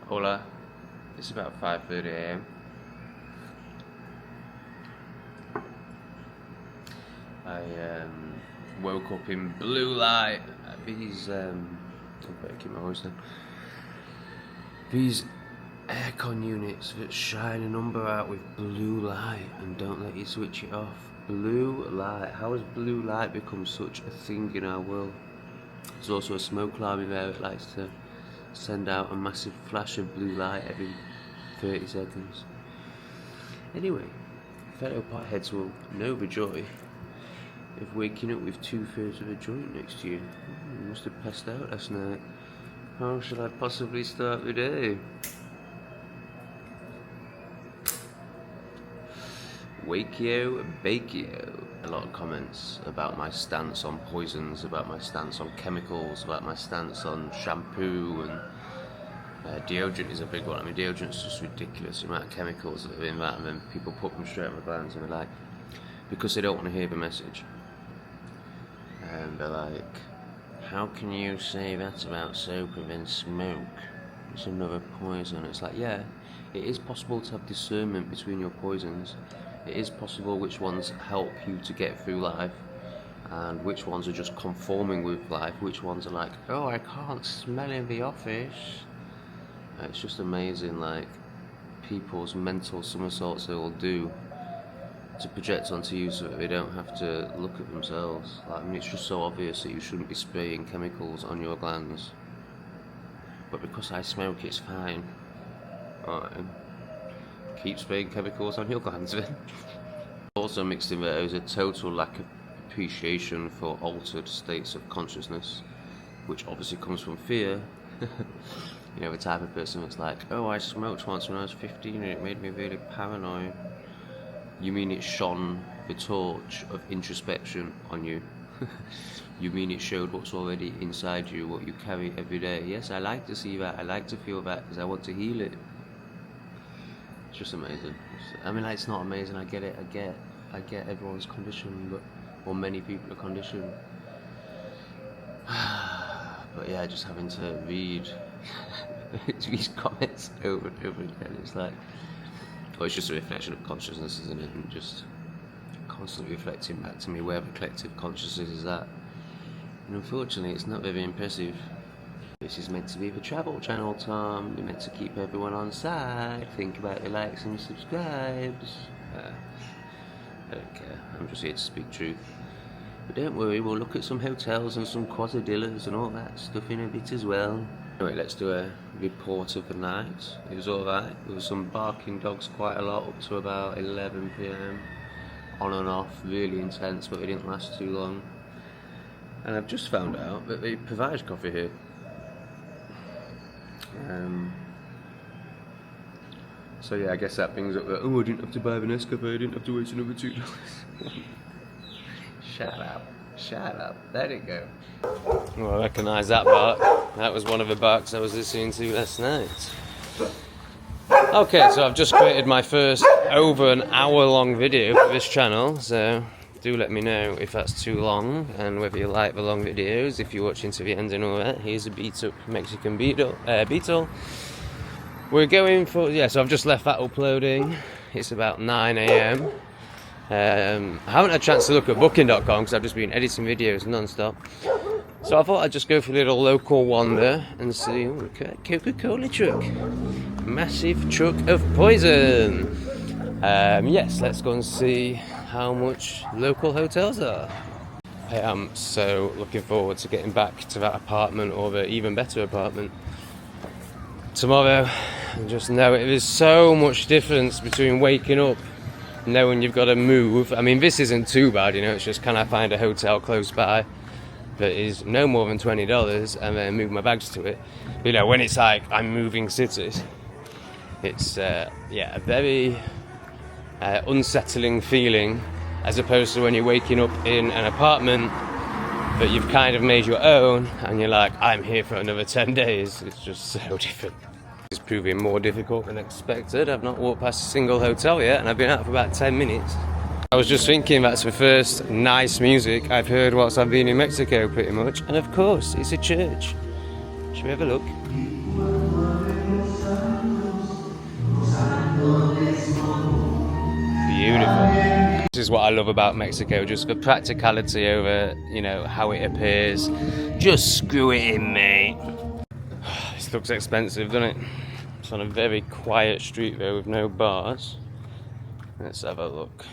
Hola. It's about 5:30 AM. I woke up in blue light. These I better keep my voice down. These aircon units that shine a number out with blue light and don't let you switch it off. Blue light. How has blue light become such a thing in our world? There's also a smoke alarm in there that likes to send out a massive flash of blue light every 30 seconds. Anyway, fellow potheads will know the joy of waking up with 2/3 of a joint next to you. You must have passed out last night. How shall I possibly start the day? Wakeo, bakeo. A lot of comments about my stance on poisons, about my stance on chemicals, about my stance on shampoo, and deodorant is a big one. I mean, deodorant's just ridiculous, the amount of chemicals that are in that, and then people put them straight on the glands and they're like, because they don't want to hear the message. And they're like, how can you say that about soap and then smoke? It's another poison. It's like, yeah, it is possible to have discernment between your poisons. It is possible which ones help you to get through life and which ones are just conforming with life, which ones are like, oh, I can't smell in the office. It's just amazing, like, people's mental somersaults they will do to project onto you so that they don't have to look at themselves. Like, I mean, it's just so obvious that you shouldn't be spraying chemicals on your glands. But because I smoke, it's fine. Alright. Keep spraying chemicals on your glands then. Also mixed in there is a total lack of appreciation for altered states of consciousness, which obviously comes from fear. You know, the type of person that's like, oh, I smoked once when I was 15 and it made me really paranoid. You mean it shone the torch of introspection on you? You mean it showed what's already inside you, what you carry every day? Yes, I like to see that, I like to feel that, because I want to heal it. It's just amazing. I mean, like, it's not amazing, I get it, I get everyone's conditioned, but, or many people are conditioned. But yeah, just having to read these comments over and over again, it's like, well, it's just a reflection of consciousness, isn't it? And just constantly reflecting back to me where the collective consciousness is at. And unfortunately, it's not very impressive. This is meant to be the travel channel, Tom. You're meant to keep everyone on side. Think about your likes and your subscribes. I don't care. I'm just here to speak truth. But don't worry, we'll look at some hotels and some quadrillas and all that stuff in a bit as well. Anyway, let's do a report of the night. It was alright. There was some barking dogs quite a lot up to about 11 PM. On and off, really intense, but they didn't last too long. And I've just found out that they provide coffee here. So yeah, I guess that brings up that, oh, I didn't have to buy the Nescafe, I didn't have to wait another $2. Shut up, let it go. Well, I recognise that bark. That was one of the barks I was listening to last night. Okay, so I've just created my first over an hour long video for this channel, so do let me know if that's too long and whether you like the long videos, if you're watching to the end and all that. Here's a beat up Mexican beetle. We're going for, yeah, so I've just left that uploading. It's about 9 AM. I haven't had a chance to look at booking.com because I've just been editing videos non-stop. So I thought I'd just go for a little local wander and see, oh, look at that Coca-Cola truck. Massive truck of poison. Yes, let's go and see how much local hotels are. I am so looking forward to getting back to that apartment, or the even better apartment tomorrow. And just know it. There's so much difference between waking up knowing you've got to move. I mean, this isn't too bad, you know, it's just, can I find a hotel close by that is no more than $20 and then move my bags to it. You know, when it's like I'm moving cities, it's yeah, a very unsettling feeling, as opposed to when you're waking up in an apartment that you've kind of made your own and you're like, I'm here for another 10 days. It's just so different. It's proving more difficult than expected. I've not walked past a single hotel yet and I've been out for about 10 minutes. I was just thinking that's the first nice music I've heard whilst I've been in Mexico, pretty much. And of course, it's a church. Should we have a look? is what I love about Mexico, just the practicality over, you know, how it appears. Just screw it in, mate. This looks expensive, doesn't it? It's on a very quiet street though with no bars. Let's have a look.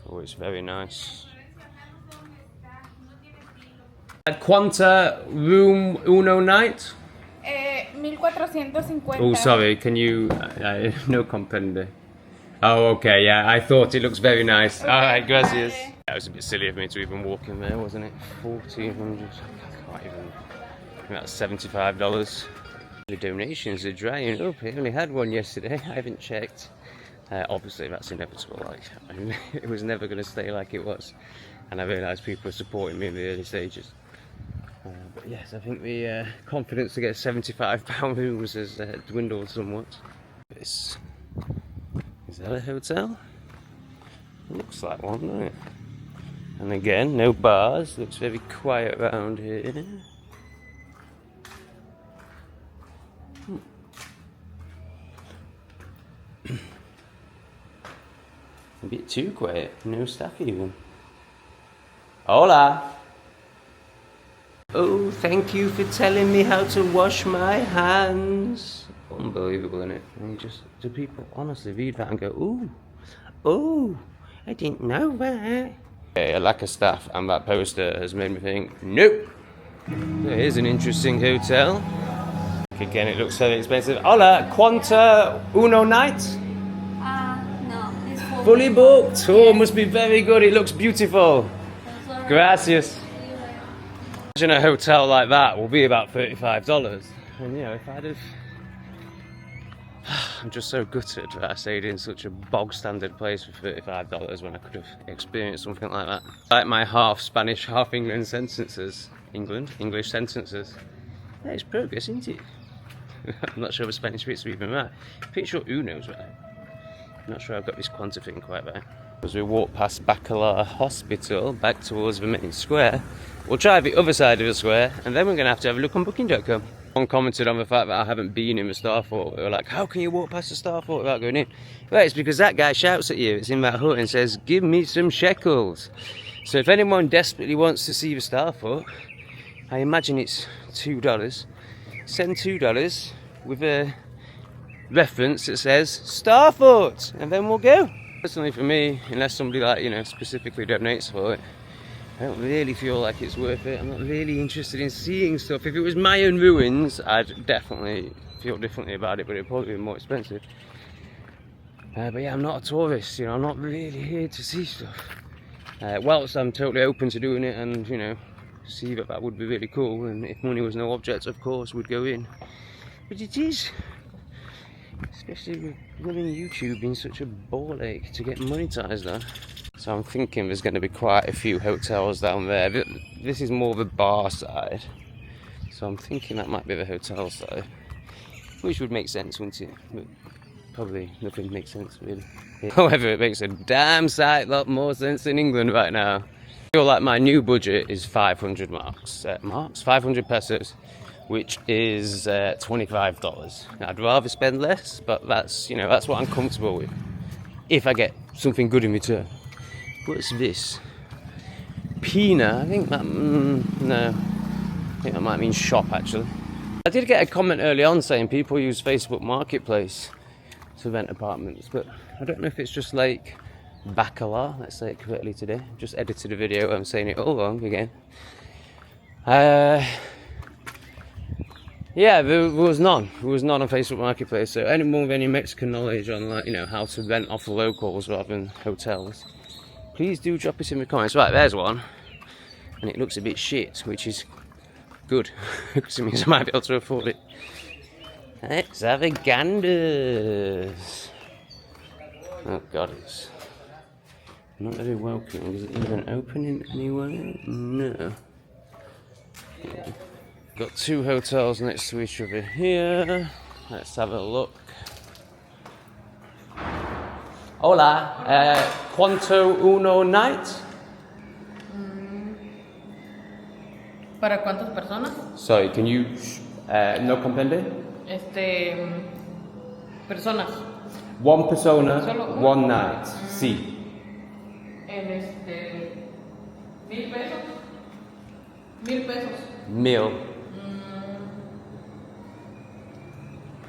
Oh, it's very nice. Quanta room uno night? 1450. Oh, sorry, can you... no comprende. Oh, okay, yeah, I thought it looks very nice. Okay, Alright, gracias. bye. That was a bit silly of me to even walk in there, wasn't it? 1400. I can't even... I think that's $75. The donations are drying up. I only had one yesterday. I haven't checked. Obviously, that's inevitable. Like, I mean, it was never going to stay like it was. And I realised people were supporting me in the early stages. But yes, I think the confidence to get £75 rooms has dwindled somewhat. Is that a hotel? It looks like one, doesn't it? And again, no bars. Looks very quiet around here. A bit too quiet. No staff even. Hola! Oh, thank you for telling me how to wash my hands. Unbelievable, isn't it? And just, do people honestly read that and go, ooh, oh, I didn't know that. Okay, a lack of staff and that poster has made me think, nope. Here's an interesting hotel. Again, it looks very expensive. Hola, Quanta uno night? No, it's Fully booked. Oh, must be very good. It looks beautiful. Gracias. Imagine a hotel like that will be about $35. And you know, if I'd have... I'm just so gutted that I stayed in such a bog standard place for $35 when I could have experienced something like that. Like my half Spanish, half English sentences. English sentences. Yeah, it's progress, isn't it? I'm not sure the Spanish bits are even right. Pretty sure Uno's right. I'm not sure I've got this quanta thing quite right. As we walk past Bacalar Hospital back towards the main square, we'll try the other side of the square and then we're going to have a look on booking.com. One commented on the fact that I haven't been in the Starfort. They were like, how can you walk past the Starfort without going in? Well, it's because that guy shouts at you. It's in that hut and says, give me some shekels. So if anyone desperately wants to see the Starfort, I imagine it's $2. Send $2 with a reference that says Starfort, and then we'll go. Personally, for me, unless somebody like, you know, specifically donates for it, I don't really feel like it's worth it. I'm not really interested in seeing stuff. If it was Mayan ruins, I'd definitely feel differently about it, but it'd probably be more expensive. But yeah, I'm not a tourist, you know, I'm not really here to see stuff. Whilst I'm totally open to doing it and, you know, see that would be really cool, and if money was no object, of course, we'd go in. But it is, especially with running YouTube being such a ball ache to get monetized on. So I'm thinking there's going to be quite a few hotels down there. This is more the bar side, so I'm thinking that might be the hotel side, which would make sense, wouldn't it? But probably nothing makes sense really. However, it makes a damn sight lot more sense in England right now. I feel like my new budget is 500 marks, 500 pesos, which is $25. I'd rather spend less, but that's, you know, that's what I'm comfortable with, if I get something good in return. What's this? Pina, I think that, no, I think that might mean shop actually. I did get a comment early on saying people use Facebook Marketplace to rent apartments, but I don't know if it's just Lake Bacalar, let's say it correctly today. Just edited a video, I'm saying it all wrong again. Yeah, there was none. There was none on Facebook Marketplace. So anyone with any Mexican knowledge on, like, you know, how to rent off the locals rather than hotels, please do drop it in the comments. Right, there's one, and it looks a bit shit, which is good because it means I might be able to afford it. Let's have a gander. Oh god, it's not very welcoming. Is it even opening anywhere? No. Yeah. Got two hotels next to each other here. Let's have a look. Hola, ¿cuánto uno night? ¿Para cuántas personas? Sorry, can you no comprende? Personas. One persona, Solo uno? one night. Sí. En 1,000 pesos. 1,000 pesos. Mil.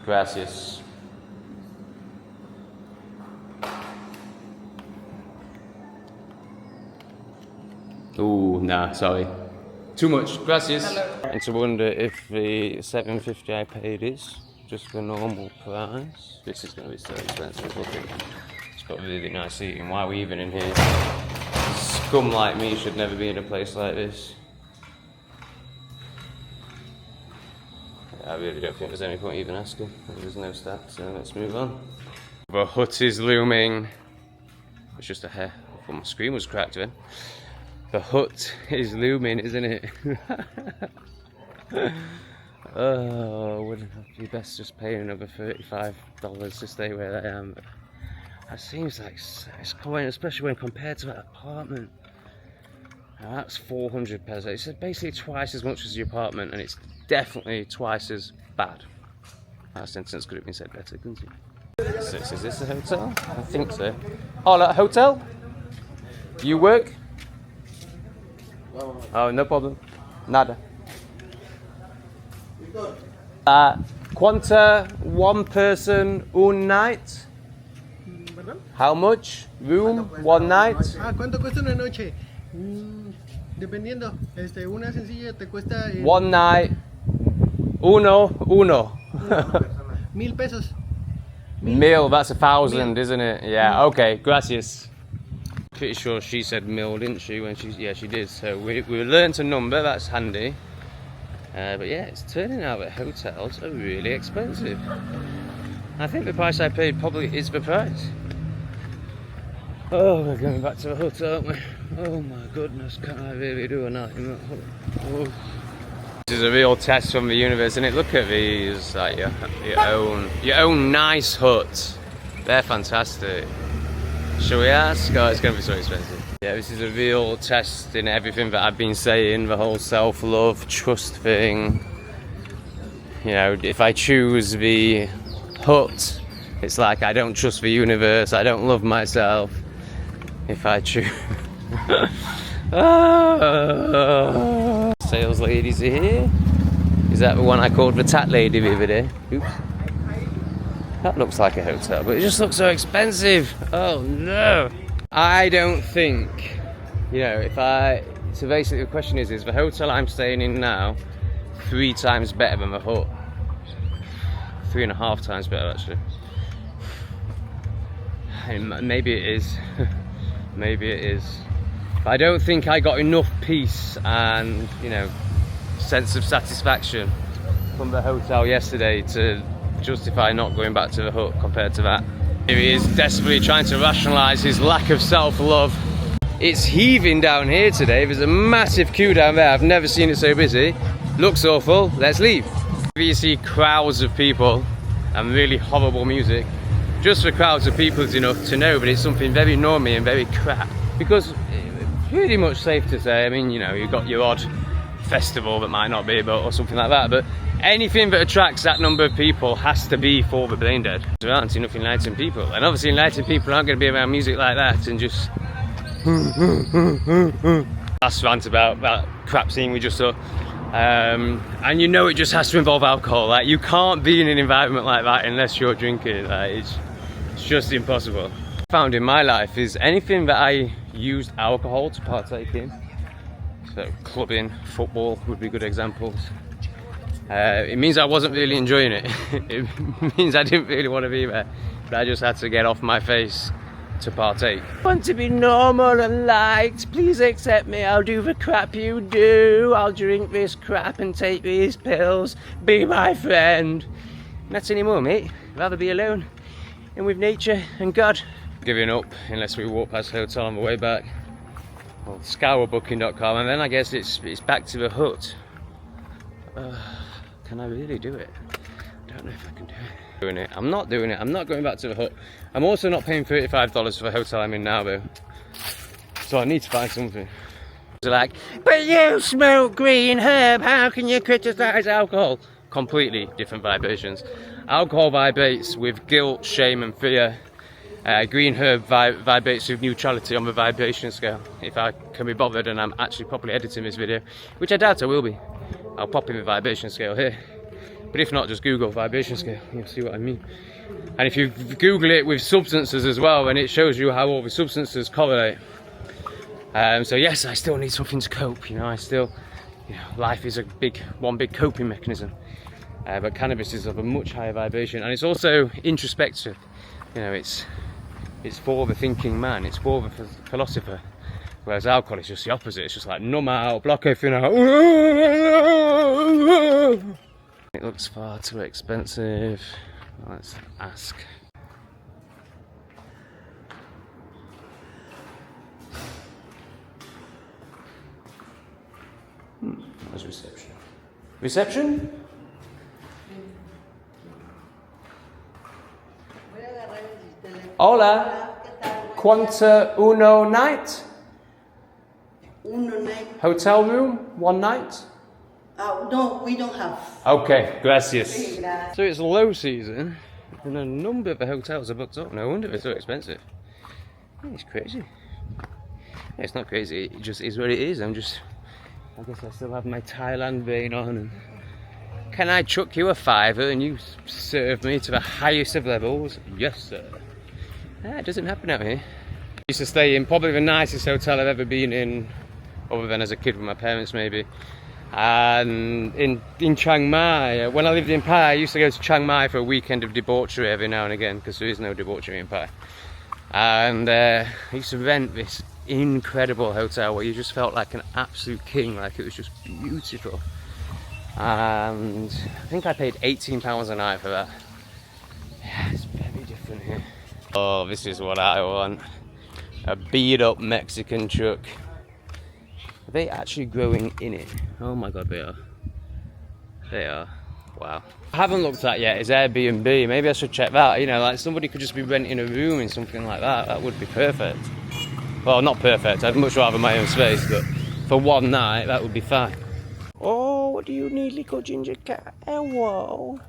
Gracias. Ooh, nah, sorry. Too much. Gracias. And to wonder if the $7.50 I paid is just the normal price. This is going to be so expensive. Look at it. It's got really nice seating. Why are we even in here? Scum like me should never be in a place like this. I really don't think there's any point even asking. There's no stats, so let's move on. The hut is looming. It's just a hair. I thought my screen was cracked then. The hut is looming, isn't it? Oh, wouldn't it be best just paying another $35 to stay where I am? But that seems like it's quite, especially when compared to that apartment. Now that's 400 pesos. It's basically twice as much as the apartment, and it's definitely twice as bad. That sentence could have been said better, couldn't it? So, is this a hotel? I think so. Oh, a hotel? You work? Oh, no problem. Nada. Quanta, one person, un night? ¿Perdón? How much? Room, one night? ¿Cuánto cuesta una noche? Dependiendo. Una sencilla te cuesta... One night. Uno. 1,000 pesos. Mil, that's 1,000, isn't it? Yeah, okay, gracias. Pretty sure she said mil, didn't she? When yeah, she did. So we learned a number, that's handy. But yeah, it's turning out that hotels are really expensive. I think the price I paid probably is the price. Oh, we're going back to the hut, aren't we? Oh my goodness, can I really do a night in that hut? Oh. This is a real test from the universe, and look at these, like your own nice hut. They're fantastic. Shall we ask? Oh, it's going to be so expensive. Yeah, this is a real test in everything that I've been saying, the whole self-love, trust thing. You know, if I choose the hut, it's like I don't trust the universe, I don't love myself. If I choose... Sales ladies are here. Is that the one I called the tat lady the other day? Oops. That looks like a hotel, but it just looks so expensive. Oh no. I don't think, you know, so basically the question is the hotel I'm staying in now 3 times better than the hut? 3.5 times better actually. And maybe it is. Maybe it is. But I don't think I got enough peace and, you know, sense of satisfaction from the hotel yesterday to justify not going back to the hut compared to that. He is desperately trying to rationalise his lack of self-love. It's heaving down here today. There's a massive queue down there. I've never seen it so busy. Looks awful. Let's leave. You see crowds of people and really horrible music. Just for crowds of people is enough to know, but it's something very normy and very crap. Because it's pretty much safe to say, I mean, you know, you've got your odd festival that might not be, but or something like that, but anything that attracts that number of people has to be for the brain dead. There aren't enough enlightened people, and obviously enlightened people aren't going to be around music like that and just last rant about that crap scene we just saw. And you know it just has to involve alcohol. Like, you can't be in an environment like that unless you're drinking. Like, it's just impossible. What I found in my life is anything that I used alcohol to partake in, so clubbing, football would be good examples. It means I wasn't really enjoying it. It means I didn't really want to be there, but I just had to get off my face to partake. I want to be normal and liked. Please accept me. I'll do the crap you do. I'll drink this crap and take these pills. Be my friend. Not anymore, mate. Rather be alone and with nature and God. Giving up unless we walk past the hotel on the way back. Well, scourbooking.com, and then I guess it's back to the hut. Can I really do it? I don't know if I can do it. Doing it. I'm not doing it. I'm not going back to the hut. I'm also not paying $35 for the hotel I'm in now though. So I need to find something. They're like, but you smoke green herb, how can you criticise alcohol? completely different vibrations. Alcohol vibrates with guilt, shame and fear. Green herb vibrates with neutrality on the vibration scale. If I can be bothered and I'm actually properly editing this video, which I doubt I will be, I'll pop in the vibration scale here. But if not, just Google vibration scale, you'll see what I mean. And if you Google it with substances as well, then it shows you how all the substances correlate. So yes, I still need something to cope, you know, life is one big coping mechanism. But cannabis is of a much higher vibration, and it's also introspective. You know, it's for the thinking man, it's for the philosopher. Whereas alcohol is just the opposite, it's just like numb out, block everything out. It looks far too expensive. Let's ask. Where's reception? Reception? Hola. Quanta uno night? Uno night. Hotel room? One night? No, we don't have. Okay, gracias. So it's low season, and a number of the hotels are booked up. No wonder they're so expensive. Yeah, it's crazy. Yeah, it's not crazy, it just is what it is. I guess I still have my Thailand vein on. And can I chuck you a fiver and you serve me to the highest of levels? Yes, sir. It doesn't happen out here. I used to stay in probably the nicest hotel I've ever been in, other than as a kid with my parents maybe. And in Chiang Mai, when I lived in Pai, I used to go to Chiang Mai for a weekend of debauchery every now and again, because there is no debauchery in Pai. And I used to rent this incredible hotel where you just felt like an absolute king, like it was just beautiful. And I think I paid £18 a night for that. Yeah, it's very different here. Oh, this is what I want. A beat up Mexican truck. Are they actually growing in it? Oh my god, they are. They are. Wow. I haven't looked at yet is Airbnb. Maybe I should check that. You know, like somebody could just be renting a room in something like that. That would be perfect. Well, not perfect. I'd much rather my own space, but for one night, that would be fine. Oh, what do you need, little ginger cat? Hello.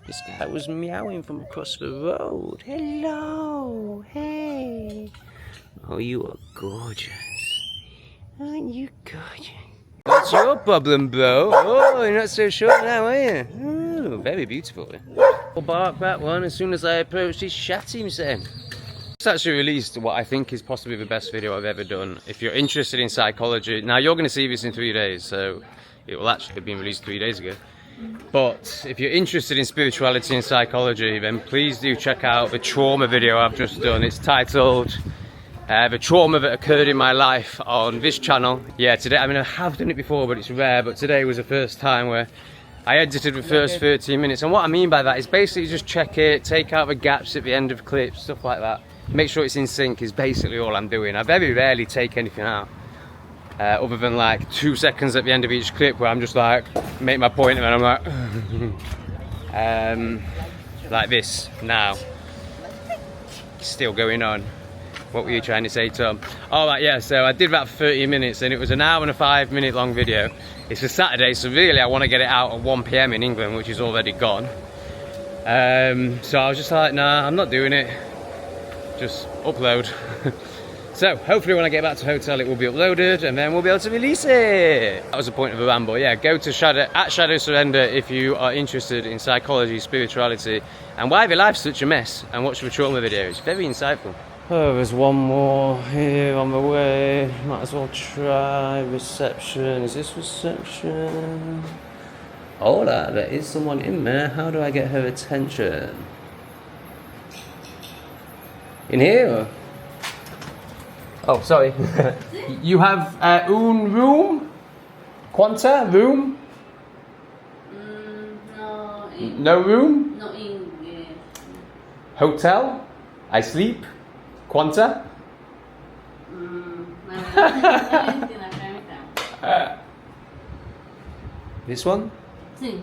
This guy was meowing from across the road. Hello. Hey. Oh, you are gorgeous. Aren't you gorgeous? What's your problem, bro? Oh, you're not so short now, are you? Oh, very beautiful. I'll bark that one as soon as I approach his shat himself. It's actually released what I think is possibly the best video I've ever done. If you're interested in psychology, now you're going to see this in 3 days, so it will actually have been released 3 days ago. But if you're interested in spirituality and psychology, then please do check out the trauma video I've just done. It's titled the trauma that occurred in my life on this channel. Yeah, today, I mean, I have done it before, but it's rare, but today was the first time where I edited the first 13 minutes. And what I mean by that is basically just check it, take out the gaps at the end of clips, stuff like that. Make sure it's in sync is basically all I'm doing. I very rarely take anything out, other than like 2 seconds at the end of each clip where I'm just like, make my point and then I'm like, like this now. Still going on. What were you trying to say, Tom? Oh, right, yeah, so I did about 30 minutes and it was an hour and a 5 minute long video. It's a Saturday, so really I want to get it out at 1 PM in England, which is already gone. So I was just like, nah, I'm not doing it. Just upload. So hopefully when I get back to the hotel it will be uploaded and then we'll be able to release it. That was the point of the ramble. Yeah, go to Shadow Surrender if you are interested in psychology, spirituality, and why your life's such a mess, and watch the trauma video. It's very insightful. Oh, there's one more here on the way. Might as well try reception. Is this reception? Hola, there is someone in there. How do I get her attention? In here? Oh, sorry. You have un room? Quanta room? No. No room? No in. Hotel? I sleep? Quanta? This one? Sí.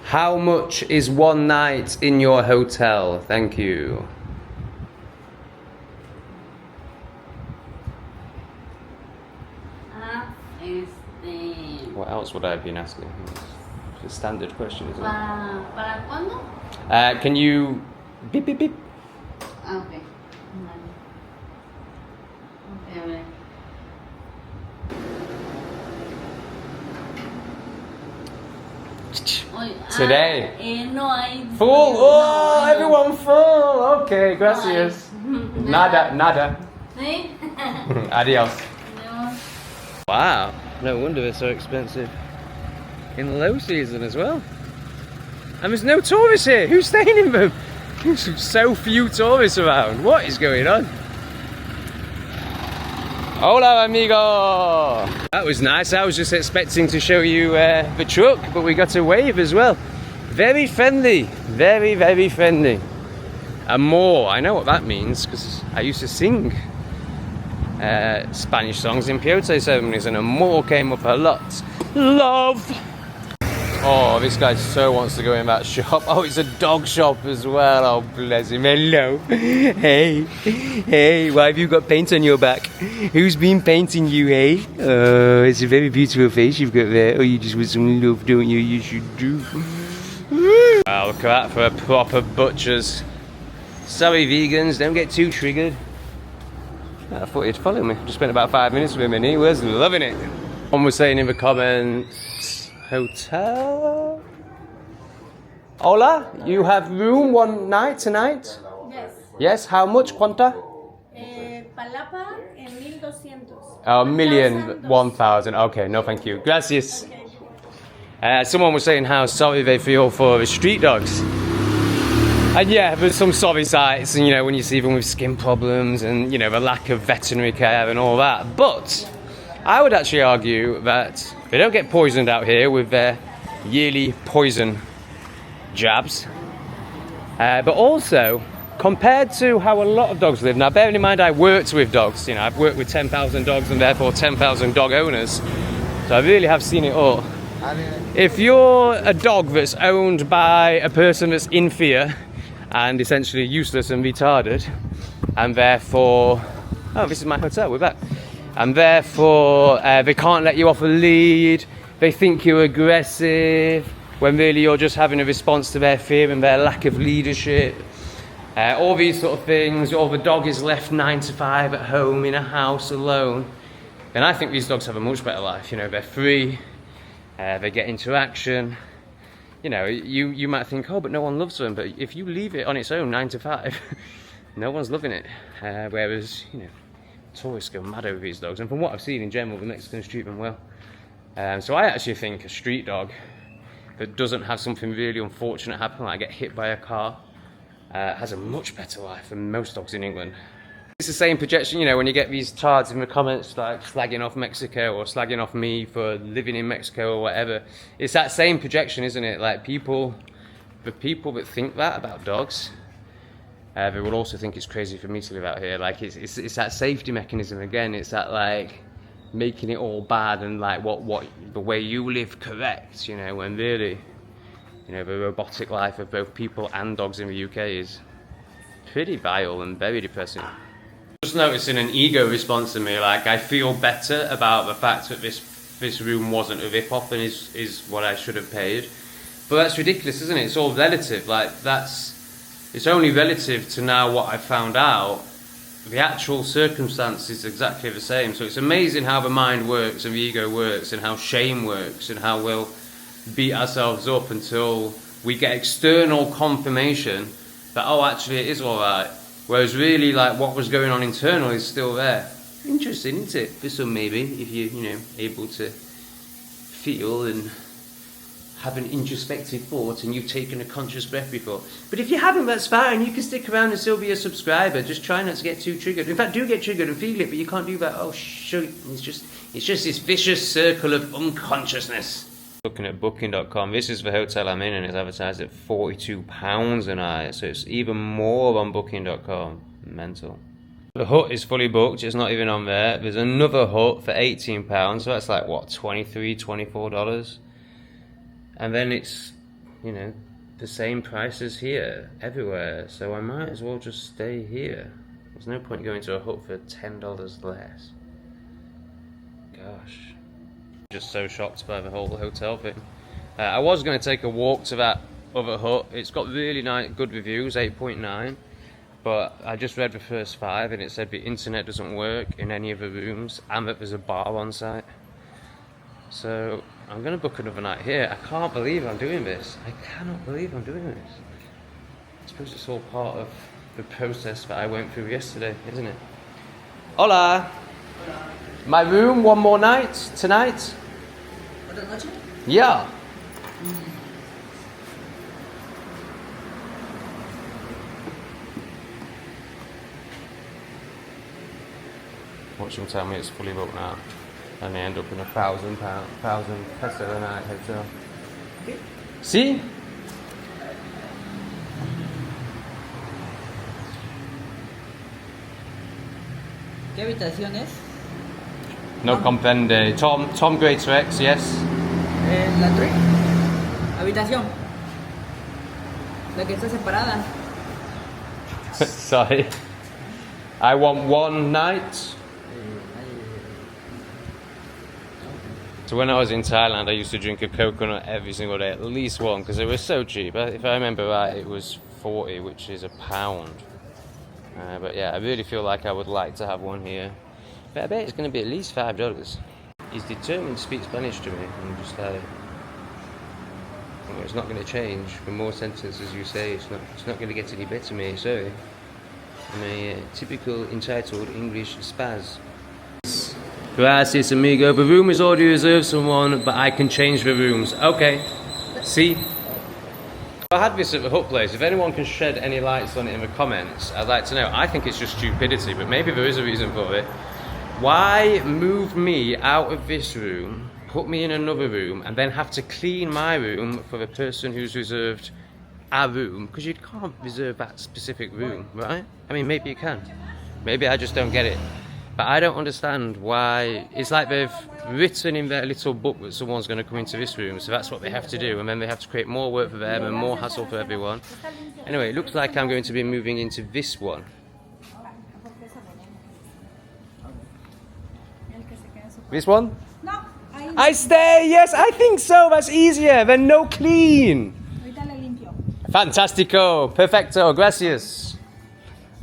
How much is one night in your hotel? Thank you. What else would I have been asking? The standard question, isn't it? ¿Para cuándo? Can you beep beep beep? Ah, ok. Vale. Ok, a ver. Hoy, Today. No hay. Full? Oh, No. everyone full. Okay, gracias. Nada. ¿Sí? Adios. Adiós. Wow, no wonder they're so expensive in low season as well. And there's no tourists here. Who's staying in them? There's so few tourists around. What is going on? Hola, amigo. That was nice. I was just expecting to show you the truck, but we got a wave as well. Very friendly. Very, very friendly. Amor. I know what that means because I used to sing Spanish songs in peyote ceremonies, and amor came up a lot. Love. Oh, this guy so wants to go in that shop. Oh, it's a dog shop as well. Oh, bless him. Hello. Hey, why have you got paint on your back? Who's been painting you, hey? Oh, it's a very beautiful face you've got there. Oh, you just want some love, don't you? You should do. Wow, look at that for a proper butcher's. Sorry, vegans, don't get too triggered. I thought he'd follow me. Just spent about 5 minutes with him and he was loving it. One was saying in the comments, hotel? Hola, you have room one night tonight? Yes. Yes, how much? ¿Cuánta? Palapa en 1200. A million, 1,000. Okay, no thank you. Gracias. Someone was saying how sorry they feel for the street dogs. And yeah, there's some sorry sights, and you know, when you see them with skin problems and you know, the lack of veterinary care and all that. But I would actually argue that they don't get poisoned out here with their yearly poison jabs. But also, compared to how a lot of dogs live, now bearing in mind I worked with dogs, you know, I've worked with 10,000 dogs and therefore 10,000 dog owners. So I really have seen it all. If you're a dog that's owned by a person that's in fear and essentially useless and retarded, and therefore, oh, this is my hotel, we're back. And therefore, they can't let you off a lead, they think you're aggressive, when really you're just having a response to their fear and their lack of leadership. All these sort of things, or the dog is left 9 to 5 at home in a house alone, then I think these dogs have a much better life. You know, they're free, they get interaction. You know, you might think, oh, but no one loves them. But if you leave it on its own 9 to 5, no one's loving it. Whereas, you know, tourists go mad over these dogs. And from what I've seen in general, the Mexicans treat them well. So I actually think a street dog that doesn't have something really unfortunate happen, like get hit by a car, has a much better life than most dogs in England. It's the same projection, you know, when you get these tards in the comments like slagging off Mexico or slagging off me for living in Mexico or whatever. It's that same projection, isn't it? Like the people that think that about dogs, they will also think it's crazy for me to live out here. Like it's that safety mechanism again. It's that like making it all bad and like what the way you live correct, you know, when really, you know, the robotic life of both people and dogs in the UK is pretty vile and very depressing. Just noticing an ego response in me, like I feel better about the fact that this room wasn't a rip-off and is what I should have paid. But that's ridiculous, isn't it? It's all relative. Like it's only relative to now what I found out. The actual circumstance is exactly the same. So it's amazing how the mind works and the ego works and how shame works and how we'll beat ourselves up until we get external confirmation that, oh, actually it is alright. Whereas really, like, what was going on internal is still there. Interesting, isn't it? For some, maybe, if you're, you know, able to feel and have an introspective thought and you've taken a conscious breath before. But if you haven't, that's fine. You can stick around and still be a subscriber. Just try not to get too triggered. In fact, do get triggered and feel it, but you can't do that. Oh, shoot. It's just this vicious circle of unconsciousness. Looking at booking.com, this is the hotel I'm in and it's advertised at £42 a night, so it's even more on booking.com. Mental. The hut is fully booked, it's not even on there. There's another hut for £18, so that's like what, $23, $24? And then it's, you know, the same price as here, everywhere, so I might as well just stay here. There's no point going to a hut for $10 less. Gosh. Just so shocked by the whole hotel thing. I was going to take a walk to that other hut. It's got really nice, good reviews, 8.9. But I just read the first 5 and it said the internet doesn't work in any of the rooms and that there's a bar on site. So I'm going to book another night here. I can't believe I'm doing this. I cannot believe I'm doing this. I suppose it's all part of the process that I went through yesterday, isn't it? Hola! My room, one more night, tonight? ¿Otra noche? Yeah. Watch them tell me it's fully booked now. And they end up in £1,000 peso a night hotel. See? ¿Qué habitación es? No comprende. Tom Greater X, yes. La 3. Habitación. La que está separada. Sorry. I want one night. So when I was in Thailand, I used to drink a coconut every single day, at least one, because they were so cheap. If I remember right, it was 40, which is £1. But yeah, I really feel like I would like to have one here. But I bet it's going to be at least $5. He's determined to speak Spanish to me. I'm just like, well, it's not going to change. The more sentences you say, it's not going to get any better, mate. Sorry. I'm a typical entitled English spaz. Gracias, amigo. The room is already reserved someone, but I can change the rooms. Okay. See? I had this at the hut place. If anyone can shed any lights on it in the comments, I'd like to know. I think it's just stupidity, but maybe there is a reason for it. Why move me out of this room, put me in another room, and then have to clean my room for the person who's reserved a room? Because you can't reserve that specific room, right? I mean, maybe you can. Maybe I just don't get it. But I don't understand why. It's like they've written in their little book that someone's going to come into this room, so that's what they have to do, and then they have to create more work for them and more hassle for everyone. Anyway, it looks like I'm going to be moving into this one. This one? No, I stay! Yes, I think so! That's easier than no clean! ahorita le limpio. Fantastico! Perfecto! Gracias!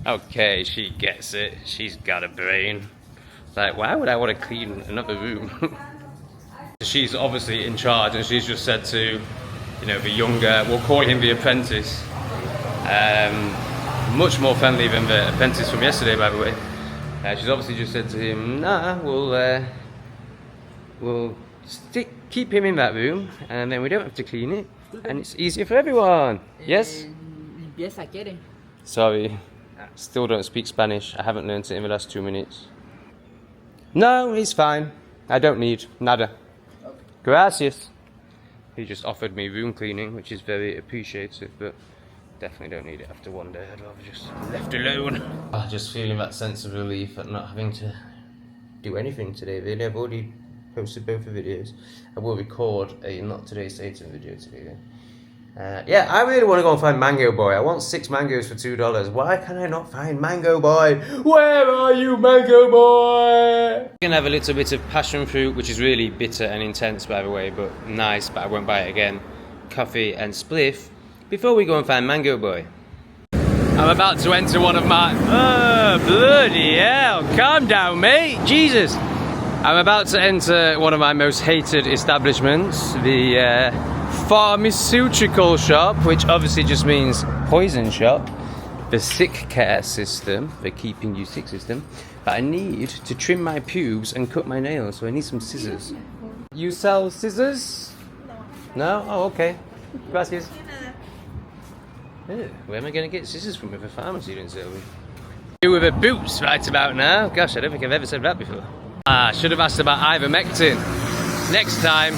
Okay, she gets it. She's got a brain. Like, why would I want to clean another room? She's obviously in charge, and she's just said to, you know, the younger, we'll call him the apprentice. Much more friendly than the apprentice from yesterday, by the way. She's obviously just said to him, nah, we'll keep him in that room, and then we don't have to clean it, and it's easier for everyone. Yes? Limpieza quiere. Sorry. Still don't speak Spanish. I haven't learnt it in the last 2 minutes. No, he's fine. I don't need nada. Gracias. He just offered me room cleaning, which is very appreciative, but definitely don't need it after one day. I'd rather just left alone. Just feeling that sense of relief at not having to do anything today, really. I've already posted both the videos. I will record a Not Today Satan video today. Yeah, I really want to go and find Mango Boy. I want 6 mangoes for $2. Why can I not find Mango Boy? Where are you, Mango Boy? I'm gonna have a little bit of passion fruit, which is really bitter and intense, by the way, but nice, but I won't buy it again. Coffee and spliff before we go and find Mango Boy. I'm about to enter one of my... Oh, bloody hell. Calm down, mate. Jesus. I'm about to enter one of my most hated establishments, the pharmaceutical shop, which obviously just means poison shop. The sick care system, the keeping you sick system. But I need to trim my pubes and cut my nails, so I need some scissors. You sell scissors? No? Oh, okay. Gracias. Where am I going to get scissors from if a pharmacy didn't sell me? You with the boots right about now? Gosh, I don't think I've ever said that before. I should have asked about ivermectin. Next time,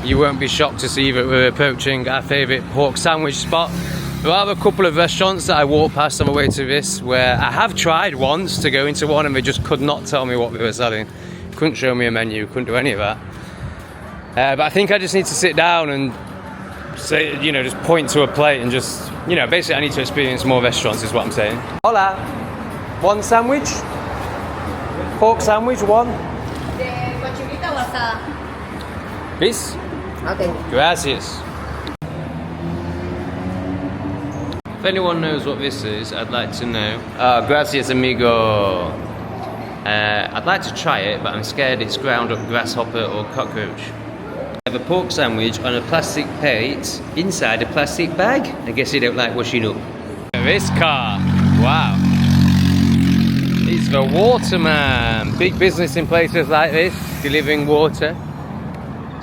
you won't be shocked to see that we're approaching our favourite pork sandwich spot. There are a couple of restaurants that I walked past on the way to this where I have tried once to go into one and they just could not tell me what they were selling. Couldn't show me a menu, couldn't do any of that. But I think I just need to sit down and say, you know, just point to a plate and just, you know, basically I need to experience more restaurants is what I'm saying. Hola! One sandwich? Pork sandwich, one? De cochinita o asada. This? Okay. Gracias. If anyone knows what this is, I'd like to know. Gracias, amigo. I'd like to try it, but I'm scared it's ground up grasshopper or cockroach. I have a pork sandwich on a plastic plate inside a plastic bag. I guess you don't like washing up. This car, wow. It's the waterman. Big business in places like this, delivering water.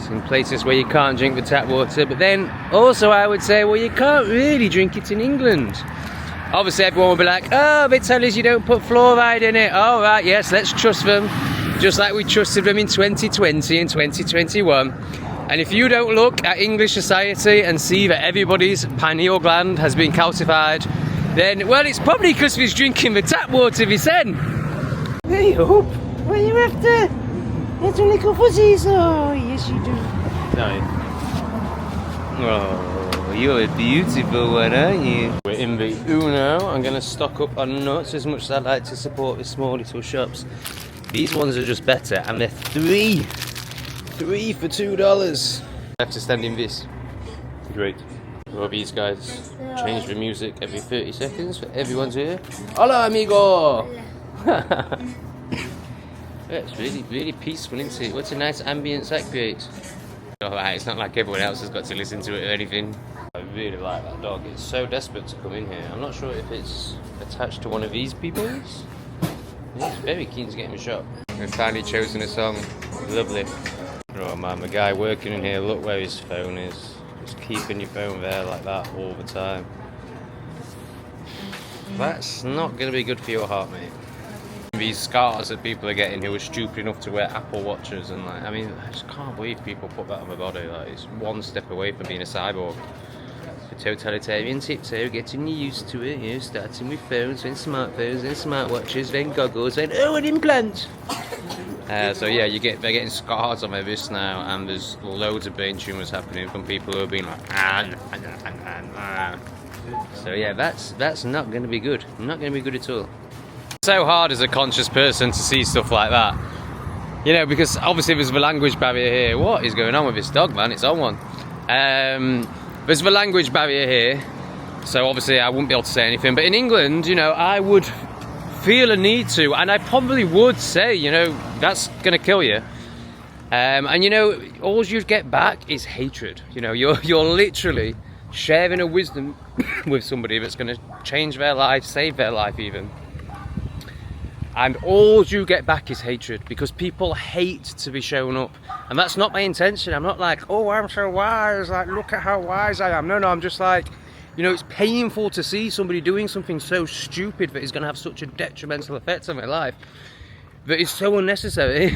In places where you can't drink the tap water, but then also I would say, well, you can't really drink it in England. Obviously everyone will be like, oh, they tell us you don't put fluoride in it. Oh right, yes, let's trust them, just like we trusted them in 2020 and 2021. And if you don't look at English society and see that everybody's pineal gland has been calcified, then, well, it's probably because he's drinking the tap water we send. Hey up, what are you after? Little little fuzzies, oh yes you do. No. Oh, you're a beautiful one, aren't you? We're in the Uno. I'm going to stock up on nuts as much as I'd like to support the small little shops. These ones are just better, and they're three for $2. I have to stand in this. Great. Well, these guys change the music every 30 seconds for everyone's here. Hola, amigo! It's really, really peaceful, isn't it? What a nice ambience that creates. Alright, it's not like everyone else has got to listen to it or anything. I really like that dog. It's so desperate to come in here. I'm not sure if it's attached to one of these people's. He's very keen to get him a shot. We've finally chosen a song. Lovely. Oh man, the guy working in here, look where his phone is. Just keeping your phone there like that all the time. That's not going to be good for your heart, mate. These scars that people are getting who are stupid enough to wear Apple Watches, and like, I mean, I just can't believe people put that on their body. Like, it's one step away from being a cyborg. The totalitarian tips here, getting you used to it, you know, starting with phones, then smartphones, then smartwatches, then goggles, then an implant. So yeah, they're getting scars on their wrists now, and there's loads of brain tumours happening from people who are being like, So yeah, that's not going to be good. Not going to be good at all. It's so hard as a conscious person to see stuff like that, you know, because obviously there's the language barrier here. What is going on with this dog, man? It's on one. There's the language barrier here, so obviously I wouldn't be able to say anything. But in England, you know, I would feel a need to, and I probably would say, you know, that's going to kill you. And you know, all you'd get back is hatred. You know, you're literally sharing a wisdom with somebody that's going to change their life, save their life even. And all you get back is hatred, because people hate to be shown up. And that's not my intention. I'm not like, oh, I'm so wise, like, look at how wise I am. No, I'm just like, you know, it's painful to see somebody doing something so stupid that is going to have such a detrimental effect on their life, that is so unnecessary.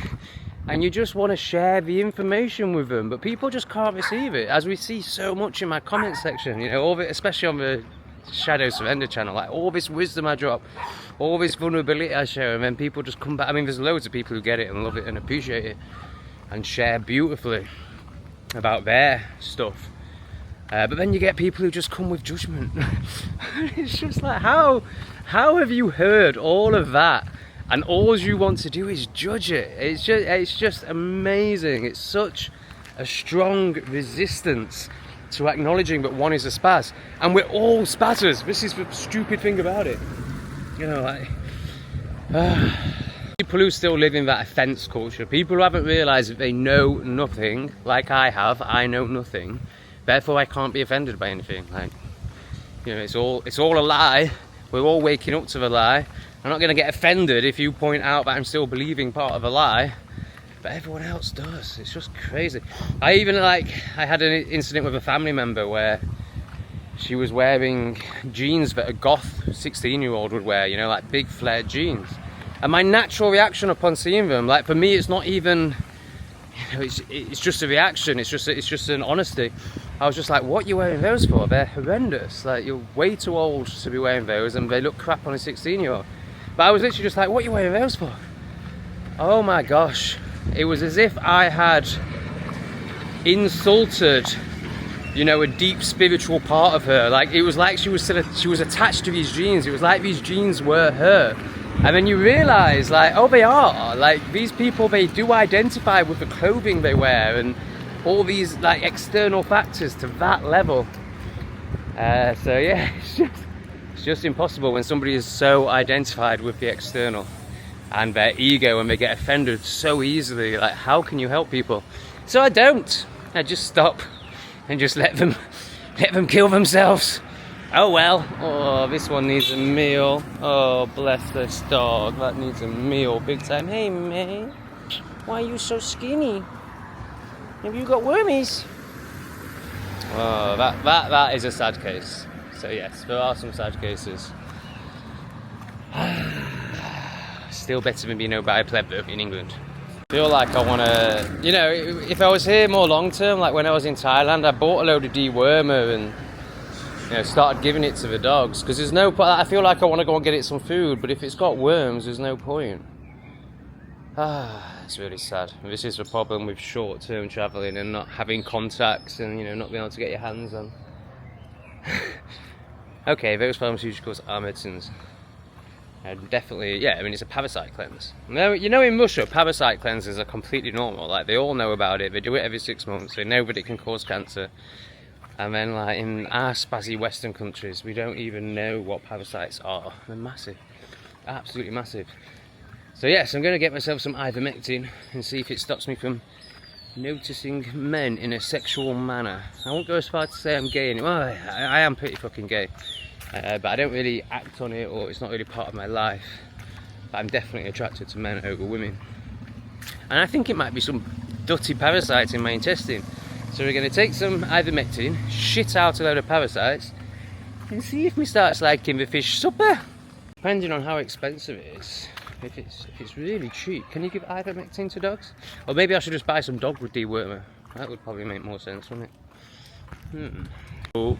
And you just want to share the information with them, but people just can't receive it, as we see so much in my comment section, you know, all of it, especially on the Shadow Surrender channel, like all this wisdom I drop, all this vulnerability I show, and then people just come back. I mean, there's loads of people who get it and love it and appreciate it and share beautifully about their stuff, but then you get people who just come with judgment. It's just like, how have you heard all of that and all you want to do is judge it? It's just amazing. It's such a strong resistance to acknowledging that one is a spaz, and we're all spazzers. This is the stupid thing about it, you know, like people who still live in that offence culture, people who haven't realised that they know nothing, like I have. I know nothing, therefore I can't be offended by anything. Like, you know, it's all a lie. We're all waking up to the lie. I'm not going to get offended if you point out that I'm still believing part of a lie, but everyone else does. It's just crazy. I had an incident with a family member where she was wearing jeans that a goth 16-year-old would wear, you know, like big flared jeans. And my natural reaction upon seeing them, like, for me, it's not even, you know, it's just a reaction. It's just an honesty. I was just like, what are you wearing those for? They're horrendous. Like, you're way too old to be wearing those, and they look crap on a 16-year-old. But I was literally just like, what are you wearing those for? Oh my gosh. It was as if I had insulted, you know, a deep spiritual part of her. Like, it was like she was attached to these jeans. It was like these jeans were her. And then you realise, like, oh, they are. Like, these people, they do identify with the clothing they wear. And all these like external factors to that level. So yeah, it's just impossible when somebody is so identified with the external and their ego, and they get offended so easily. Like, how can you help people? So I don't. I just stop and just let them kill themselves. Oh well. Oh, this one needs a meal. Oh, bless this dog. That needs a meal big time. Hey, May. Why are you so skinny? Have you got wormies? Oh, that is a sad case. So yes, there are some sad cases. Still better than being owned by a pleb though in England. I feel like I want to, you know, if I was here more long term, like when I was in Thailand, I bought a load of dewormer and, you know, started giving it to the dogs. Because there's no, I feel like I want to go and get it some food, but if it's got worms, there's no point. It's really sad. This is the problem with short-term travelling and not having contacts and, you know, not being able to get your hands on. Okay, those pharmaceuticals are medicines. And definitely, yeah, I mean, it's a parasite cleanse. Now, you know, in Russia, parasite cleanses are completely normal. Like, they all know about it. They do it every 6 months. They know that it can cause cancer. And then, like, in our spazzy Western countries, we don't even know what parasites are. They're massive. Absolutely massive. So yes, I'm going to get myself some ivermectin and see if it stops me from noticing men in a sexual manner. I won't go as far to say I'm gay anymore. Well, I am pretty fucking gay. But I don't really act on it, or it's not really part of my life. But I'm definitely attracted to men over women. And I think it might be some dirty parasites in my intestine. So we're going to take some ivermectin, shit out a load of parasites, and see if we start liking the fish supper. Depending on how expensive it is. If it's really cheap, can you give ivermectin to dogs? Or maybe I should just buy some dog dewormer. That would probably make more sense, wouldn't it? Oh,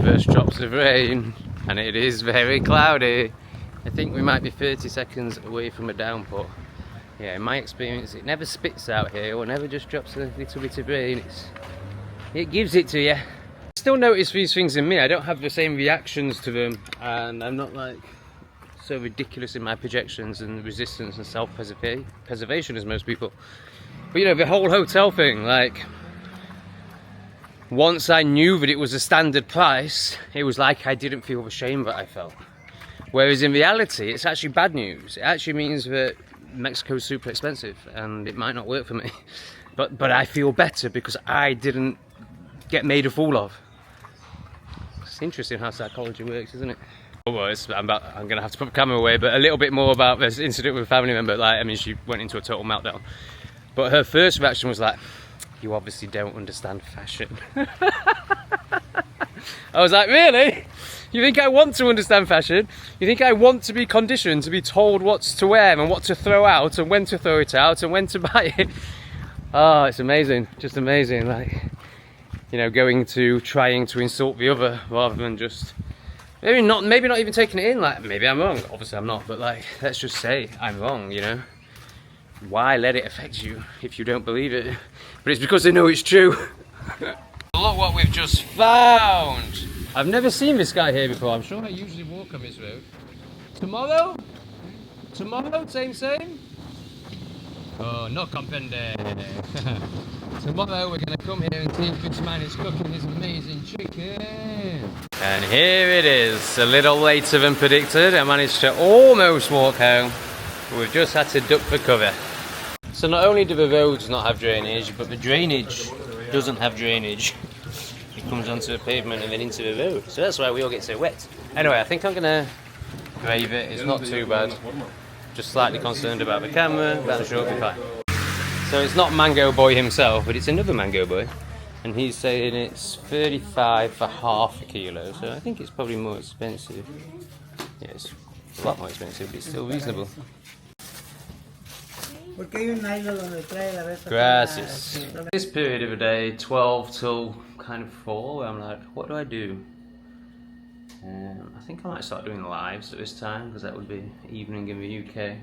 first drops of rain, and it is very cloudy. I think we might be 30 seconds away from a downpour. Yeah, in my experience, it never spits out here, or never just drops a little bit of rain. It gives it to you. I still notice these things in me. I don't have the same reactions to them, and I'm not like so ridiculous in my projections and resistance and self-preservation as most people. But you know, the whole hotel thing, like, once I knew that it was a standard price, it was like I didn't feel the shame that I felt. Whereas in reality, it's actually bad news. It actually means that Mexico's super expensive and it might not work for me. But I feel better because I didn't get made a fool of. It's interesting how psychology works, isn't it? Oh, well, I'm going to have to put the camera away, but a little bit more about this incident with a family member. Like, I mean, she went into a total meltdown. But her first reaction was like, you obviously don't understand fashion. I was like, really? You think I want to understand fashion? You think I want to be conditioned to be told what to wear and what to throw out and when to throw it out and when to buy it? Oh, it's amazing. Just amazing. Like, you know, trying to insult the other rather than just... Maybe not even taking it in, like, maybe I'm wrong. Obviously I'm not, but like, let's just say I'm wrong, you know? Why let it affect you if you don't believe it? But it's because they know it's true. Look what we've just found! I've never seen this guy here before. I'm sure I usually walk on this road. Tomorrow? Tomorrow? Same? Oh, no comprende. Tomorrow we're going to come here and see if this man is cooking his amazing chicken. And here it is, a little later than predicted. I managed to almost walk home, but we've just had to duck for cover. So not only do the roads not have drainage, but the drainage doesn't have drainage. It comes onto the pavement and then into the road. So that's why we all get so wet. Anyway, I think I'm going to brave it. It's not too bad. Just slightly concerned about the camera, but I'm sure it'll be fine. So it's not Mango Boy himself, but it's another Mango Boy. And he's saying it's 35 for half a kilo, so I think it's probably more expensive. Yeah, it's a lot more expensive, but it's still reasonable. Gracias. This period of the day, 12 till kind of 4, where I'm like, what do I do? I think I might start doing lives at this time, because that would be evening in the UK.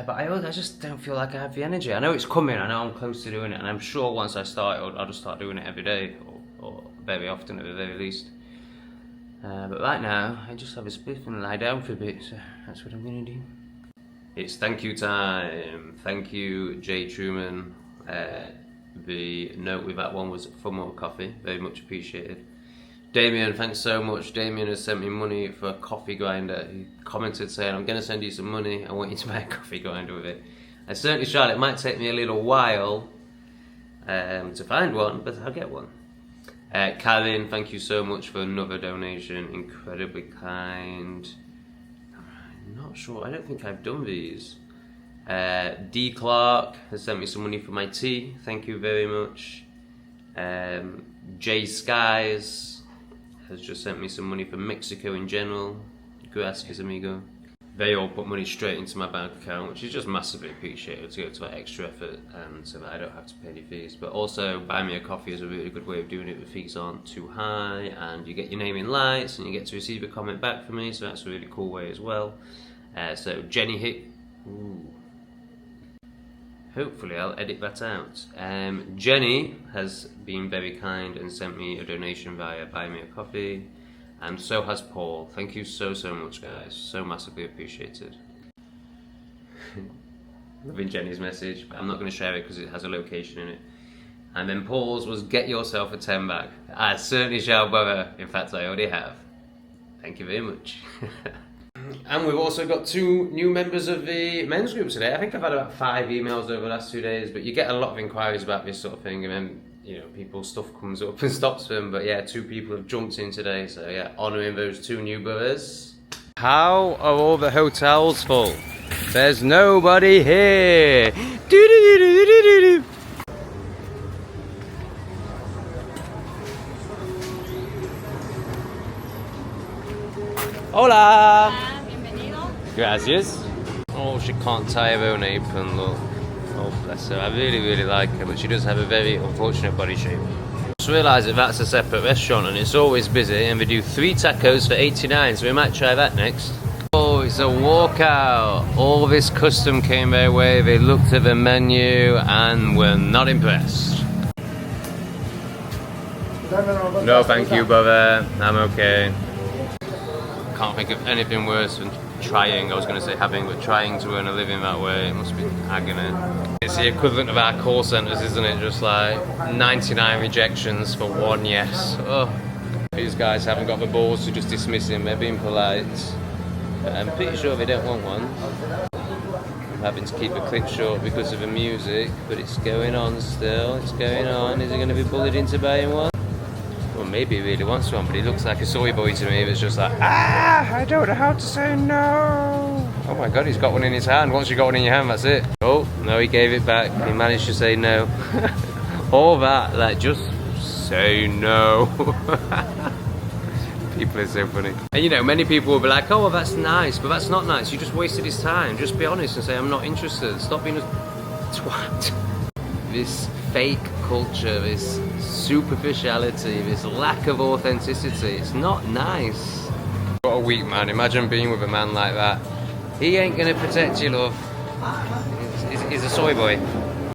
But I just don't feel like I have the energy. I know it's coming, I know I'm close to doing it, and I'm sure once I start, I'll just start doing it every day, or very often at the very least. But right now, I just have a spliff and lie down for a bit, so that's what I'm going to do. It's thank you time. Thank you, Jay Truman. The note with that one was for more coffee. Very much appreciated. Damien, thanks so much. Damien has sent me money for a coffee grinder. He commented saying, I'm going to send you some money. I want you to buy a coffee grinder with it. I certainly shall. It might take me a little while to find one, but I'll get one. Karen, thank you so much for another donation. Incredibly kind. I'm not sure. I don't think I've done these. D. Clark has sent me some money for my tea. Thank you very much. J. Skies has just sent me some money for Mexico in general. Gracias, amigo. They all put money straight into my bank account, which is just massively appreciated to go to that extra effort and so that I don't have to pay any fees. But also, buy me a coffee is a really good way of doing it. The fees aren't too high, and you get your name in lights, and you get to receive a comment back from me, so that's a really cool way as well. So Jenny Hick, ooh. Hopefully I'll edit that out. Jenny has been very kind and sent me a donation via Buy Me a Coffee, and so has Paul. Thank you so much, guys. So massively appreciated. Loving Jenny's message, but I'm not going to share it because it has a location in it. And then Paul's was get yourself a 10 bag. I certainly shall, brother. In fact, I already have. Thank you very much. And we've also got 2 new members of the men's group today. I think I've had about 5 emails over the last 2 days, but you get a lot of inquiries about this sort of thing, and then, you know, people's stuff comes up and stops them. But yeah, 2 people have jumped in today, so yeah, honouring those 2 new brothers. How are all the hotels full? There's nobody here. Do-do-do-do-do-do-do. Hola. Bienvenido. Gracias. Oh, she can't tie her own apron, look. Oh, bless her. I really like her, but she does have a very unfortunate body shape. Just realised that that's a separate restaurant and it's always busy, and we do 3 tacos for 89, so we might try that next. Oh, it's a walkout. All this custom came their way. They looked at the menu and were not impressed. No, thank you, brother. I'm okay. Can't think of anything worse than trying, I was going to say having, but trying to earn a living that way, it must be agony. It's the equivalent of our call centres, isn't it? Just like 99 rejections for 1 yes. Oh, these guys haven't got the balls to just dismiss him, they're being polite. But I'm pretty sure they don't want one. I'm having to keep a clip short because of the music, but it's going on still, it's going on. Is he going to be bullied into buying one? Well, maybe he really wants one, but he looks like a soy boy to me that's just like, I don't know how to say no. Oh my god, he's got one in his hand. Once you got one in your hand, that's it. Oh, no, he gave it back. He managed to say no. All that, like, just say no. People are so funny. And you know, many people will be like, oh, well, that's nice, but that's not nice. You just wasted his time. Just be honest and say, I'm not interested. Stop being a twat. This fake culture, this superficiality, this lack of authenticity, it's not nice. What a weak man. Imagine being with a man like that. He ain't gonna protect you, love. He's a soy boy.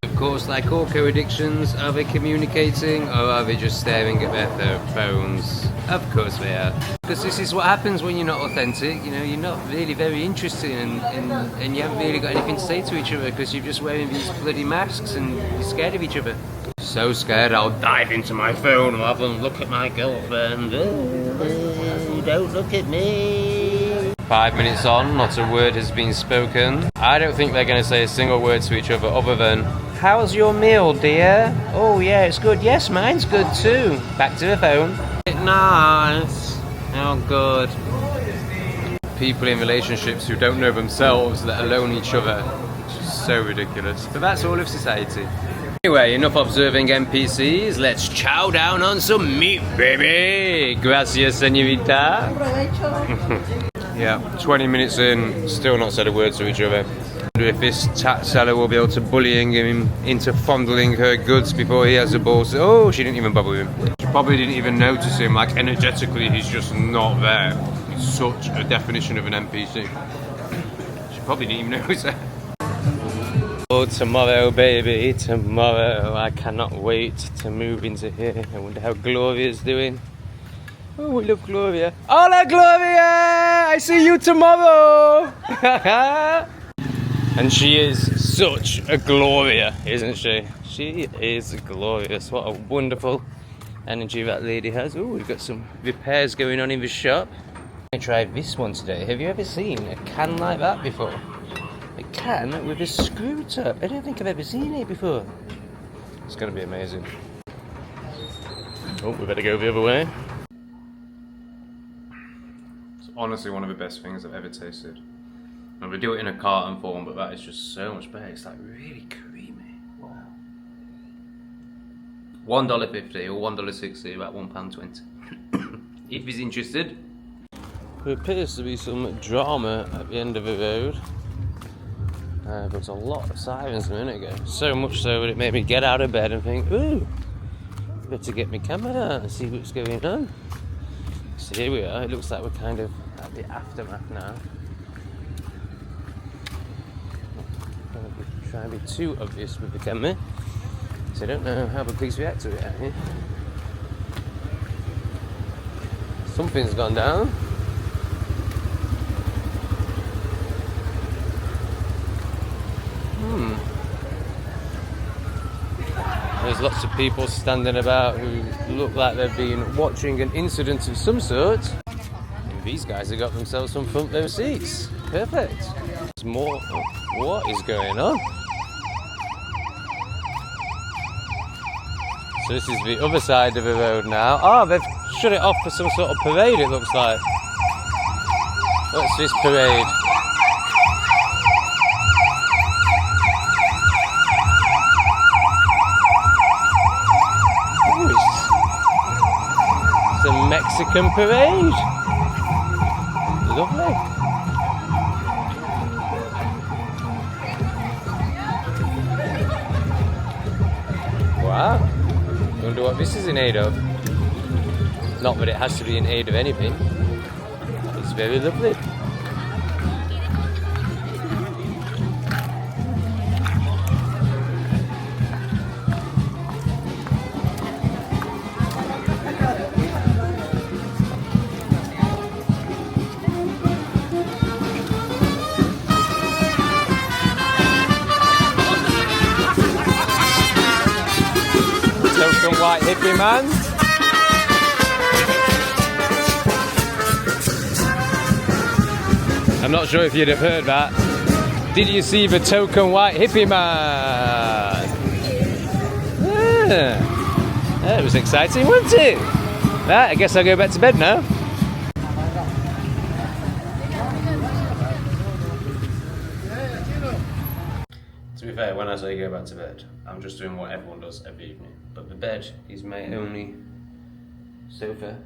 Of course, like all co-addictions, are they communicating or are they just staring at their phones? Of course they are. Because this is what happens when you're not authentic, you know, you're not really very interested and you haven't really got anything to say to each other because you're just wearing these bloody masks and you're scared of each other. So scared I'll dive into my phone and have them look at my girlfriend. Don't look at me. 5 minutes on, not a word has been spoken. I don't think they're going to say a single word to each other than, how's your meal, dear? Oh yeah, it's good. Yes, mine's good too. Back to the phone. Nice. Oh good. People in relationships who don't know themselves, let alone each other. It's just so ridiculous. But that's all of society. Anyway, enough observing NPCs. Let's chow down on some meat, baby. Gracias, señorita. Yeah, 20 minutes in, still not said a word to each other. I wonder if this tat seller will be able to bullying him into fondling her goods before he has the balls. Oh, she didn't even bother with him. She probably didn't even notice him, like energetically he's just not there. He's such a definition of an NPC. She probably didn't even notice that. Oh, tomorrow, baby, tomorrow. I cannot wait to move into here. I wonder how Gloria's doing. Oh, we love Gloria. Hola, Gloria! I see you tomorrow! And she is such a Gloria, isn't she? She is glorious. What a wonderful energy that lady has. Oh, we've got some repairs going on in the shop. I tried this one today. Have you ever seen a can like that before? A can with a screw top. I don't think I've ever seen it before. It's going to be amazing. Oh, we better go the other way. It's honestly one of the best things I've ever tasted. And we do it in a carton form, but that is just so much better. It's like really creamy. Wow. $1.50 or $1.60, about £1.20. If he's interested. There appears to be some drama at the end of the road. There was a lot of sirens a minute ago. So much so that it made me get out of bed and think, ooh, better get my camera out and see what's going on. So here we are. It looks like we're kind of at the aftermath now. I'm going to try and be too obvious with the camera, so I don't know how the police react to it out here. Something's gone down. There's lots of people standing about who look like they've been watching an incident of some sort. And these guys have got themselves some front row seats. Perfect. There's more. What is going on? So this is the other side of the road now. Oh, they've shut it off for some sort of parade, it looks like. What's this parade? It's a Mexican parade. Lovely. Wow. Wonder what this is in aid of. Not that it has to be in aid of anything. It's very lovely. Token white hippie man. I'm not sure if you'd have heard that. Did you see the token white hippie man? Yeah. That was exciting, wasn't it? Right, I guess I'll go back to bed now. To be fair, when I say go back to bed, I'm just doing what everyone does every evening. But the bed is my only sofa.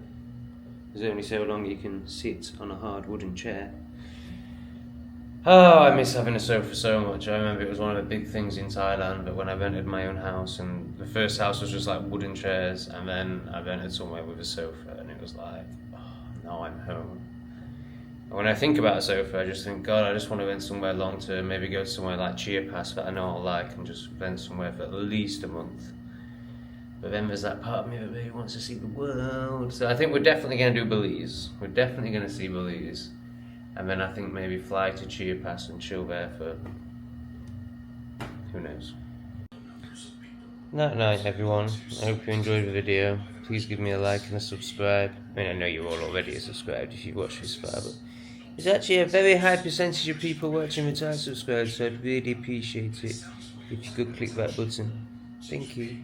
There's only so long you can sit on a hard wooden chair. Oh, I miss having a sofa so much. I remember it was one of the big things in Thailand, but when I rented my own house, and the first house was just like wooden chairs, and then I rented somewhere with a sofa, and it was like, oh, now I'm home. And when I think about a sofa, I just think, God, I just want to rent somewhere long term, maybe go to somewhere like Chiapas that I know I'll like, and just rent somewhere for at least a month. But then there's that part of me that really wants to see the world. So I think we're definitely going to do Belize. We're definitely going to see Belize. And then I think maybe fly to Chiapas and chill there for, who knows. Night night everyone. I hope you enjoyed the video. Please give me a like and a subscribe. I mean, I know you're all already subscribed if you've watched this far, but there's actually a very high percentage of people watching Retards subscribed, so I'd really appreciate it if you could click that button. Thank you.